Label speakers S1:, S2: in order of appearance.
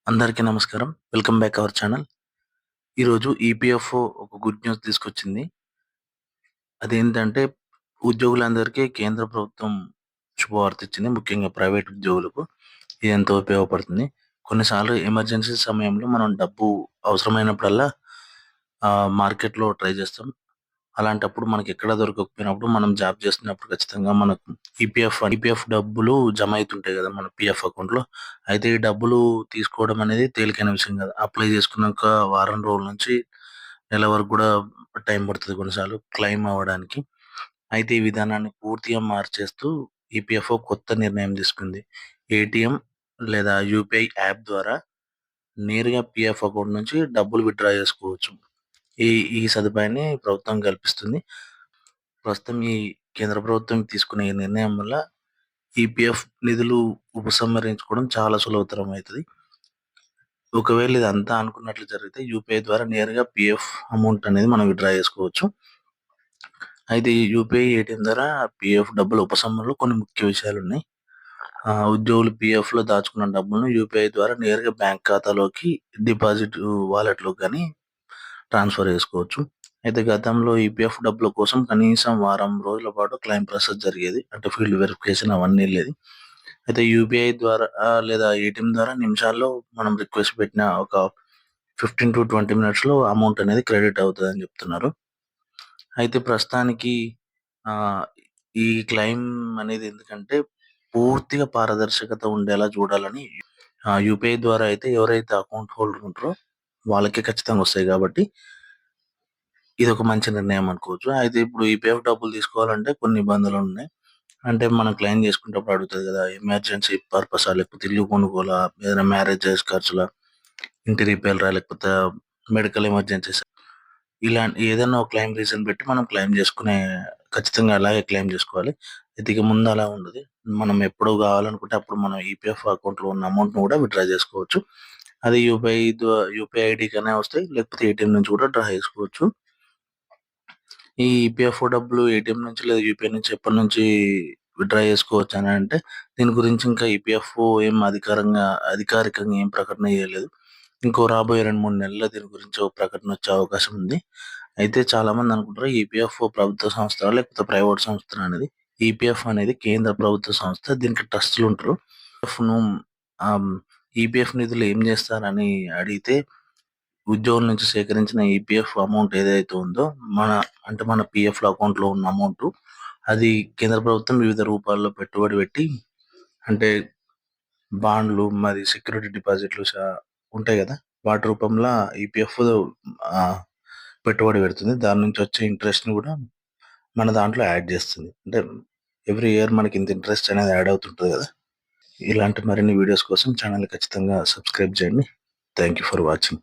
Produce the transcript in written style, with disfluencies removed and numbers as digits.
S1: అందరికీ నమస్కారం. Welcome back our channel. ఈరోజు ఈపీఎఫ్ఓ ఒక గుడ్ న్యూస్ తీసుకొచ్చింది. అదేంటంటే ఉద్యోగులందరికీ కేంద్ర ప్రభుత్వం శుభవార్త ఇచ్చింది. ముఖ్యంగా ప్రైవేట్ ఉద్యోగులకు ఇది ఎంతో ఉపయోగపడుతుంది. కొన్నిసార్లు ఎమర్జెన్సీ సమయంలో మనం డబ్బు అవసరమైనప్పుడల్లా మార్కెట్‌లో ట్రై చేస్తాం. అలాంటప్పుడు మనకెక్కడ దొరకకపోయినప్పుడు మనం జాబ్ చేస్తున్నప్పుడు ఖచ్చితంగా మనకు ఈపీఎఫ్ డబ్బులు జమ అయితుంటాయి కదా! మన పీఎఫ్ అకౌంట్‌లో. అయితే ఈ డబ్బులు తీసుకోవడం అనేది తేలికైన విషయం కాదు. అప్లై చేసుకున్నాక వారం రోజుల నుంచి నెల వరకు కూడా టైం పడుతది కొన్నిసార్లు క్లెయిమ్ అవ్వడానికి. అయితే ఈ విధానాన్ని పూర్తిగా మార్చేస్తూ ఈపీఎఫ్ఓ కొత్త నిర్ణయం తీసుకుంది. ఏటీఎం లేదా యూపీఐ యాప్ ద్వారా నేరుగా పీఎఫ్ అకౌంట్ నుంచి డబ్బులు విత్‌డ్రా చేసుకోవచ్చు. ఈ ఈ సదుపాయాన్ని ప్రభుత్వం కల్పిస్తుంది. ప్రస్తుతం ఈ కేంద్ర ప్రభుత్వం తీసుకునే ఈ నిర్ణయం వల్ల ఈపీఎఫ్ నిధులు ఉపసంహరించుకోవడం చాలా సులభతరం అవుతది. ఒకవేళ ఇదంతా అనుకున్నట్లు జరిగితే యూపీఐ ద్వారా నేరుగా పీఎఫ్ అమౌంట్ అనేది మనం విత్‌డ్రా చేసుకోవచ్చు. అయితే ఈ యూపీఐ, ఏటీఎం ద్వారా పీఎఫ్ డబ్బుల ఉపసంహరణలో కొన్ని ముఖ్య విషయాలున్నాయి. ఉద్యోగులు పీఎఫ్‌లో దాచుకున్న డబ్బులను యూపీఐ ద్వారా నేరుగా బ్యాంక్ ఖాతాలోకి డిపాజిట్ వాలెట్‌లోకి గాని ట్రాన్స్‌ఫర్ చేసుకోవచ్చు. అయితే గతంలో ఈపీఎఫ్ డబ్బుల కోసం కనీసం వారం రోజుల పాటు క్లెయిమ్ ప్రాసెస్ జరిగేది. అంటే ఫీల్డ్ వెరిఫికేషన్ అవన్నీ ఎళ్ళేది. అయితే యూపీఐ ద్వారా లేదా ఏటీఎం ద్వారా నిమిషాల్లో మనం రిక్వెస్ట్ పెట్టిన ఒక 15-20 మినిట్స్‌లో అమౌంట్ అనేది క్రెడిట్ అవుతదని చెప్తున్నారు. అయితే ప్రస్తుతానికి ఆహ్, ఈ క్లెయిమ్ అనేది ఎందుకంటే పూర్తిగా పారదర్శకత ఉండేలా చూడాలని యూపీఐ ద్వారా అయితే ఎవరైతే అకౌంట్ హోల్డర్ ఉంటారో వాళ్ళకే ఖచ్చితంగా వస్తాయి కాబట్టి ఇదొక మంచి నిర్ణయం అనుకోవచ్చు. అయితే ఇప్పుడు ఈపీఎఫ్ డబ్బులు తీసుకోవాలంటే కొన్ని నిబంధనలున్నాయి. అంటే మనం క్లెయిమ్ చేసుకునేటప్పుడు అడుగుతది కదా! ఎమర్జెన్సీ పర్పసా? లేకపోతే ఇల్లు కొనుగోలా? ఏదైనా మ్యారేజెస్ ఖర్చులా? ఇంటి రిపేర్లా? లేకపోతే మెడికల్ ఎమర్జెన్సీసా? ఇలాంటి ఏదైనా ఒక క్లెయిమ్ రీజన్ పెట్టి మనం క్లెయిమ్ చేసుకునే ఖచ్చితంగా అలాగే క్లెయిమ్ చేసుకోవాలి. అయితే ఇక ముందు అలా ఉండదు. మనం ఎప్పుడు కావాలనుకుంటే అప్పుడు మనం ఈపీఎఫ్ అకౌంట్‌లో ఉన్న అమౌంట్‌ని కూడా విత్‌డ్రా చేసుకోవచ్చు. అది యూపీఐ ఐడీకైనా వస్తాయి. లేకపోతే ఏటీఎం నుంచి కూడా డ్రా చేసుకోవచ్చు. ఈ ఈపీఎఫ్ఓ డబ్బులు ఏటీఎం నుంచి లేదా యూపీఐ నుంచి ఎప్పటినుంచి విత్‌డ్రా చేసుకోవచ్చనంటే, దీని గురించి ఇంకా ఈపీఎఫ్ఓ ఏం అధికారికంగా ఏం ప్రకటన చేయలేదు. ఇంకో రాబోయే 2, 3 నెలల్లో దీని గురించి ఒక ప్రకటన వచ్చే అవకాశం ఉంది. అయితే చాలామంది అనుకుంటారు ఈపీఎఫ్ఓ ప్రభుత్వ సంస్థనా? లేకపోతే ప్రైవేట్ సంస్థనా అనేది. ఈపీఎఫ్ అనేది కేంద్ర ప్రభుత్వ సంస్థ. దీనికి ట్రస్టులుంటరు. ఈపీఎఫ్‌ను ఆహ్, ఈపీఎఫ్ నిధులు ఏం చేస్తారని అడిగితే ఉద్యోగుల నుంచి సేకరించిన ఈపీఎఫ్ అమౌంట్ ఏదైతే ఉందో, మన మన పీఎఫ్‌లో అకౌంట్‌లో ఉన్న అమౌంటు, అది కేంద్ర ప్రభుత్వం వివిధ రూపాల్లో పెట్టుబడి పెట్టి, అంటే బాండ్లు, మరి సెక్యూరిటీ డిపాజిట్లు ఉంటాయి గదా! వాటి రూపంలో ఈపీఎఫ్ ఆహ్, పెట్టుబడి పెడుతుంది. దాని నుంచి వచ్చే ఇంట్రెస్ట్‌ని గూడా మన దాంట్లో యాడ్ జేస్తుంది. అంటే ఎవ్రీ ఇయర్ మనకి ఇంత ఇంట్రెస్ట్ అనేది యాడ్ అవుతుంటది గదా! ఇలాంటి మరిన్ని వీడియోస్ కోసం ఛానెల్‌ని ఖచ్చితంగా సబ్స్క్రైబ్ చేయండి. Thank you for watching.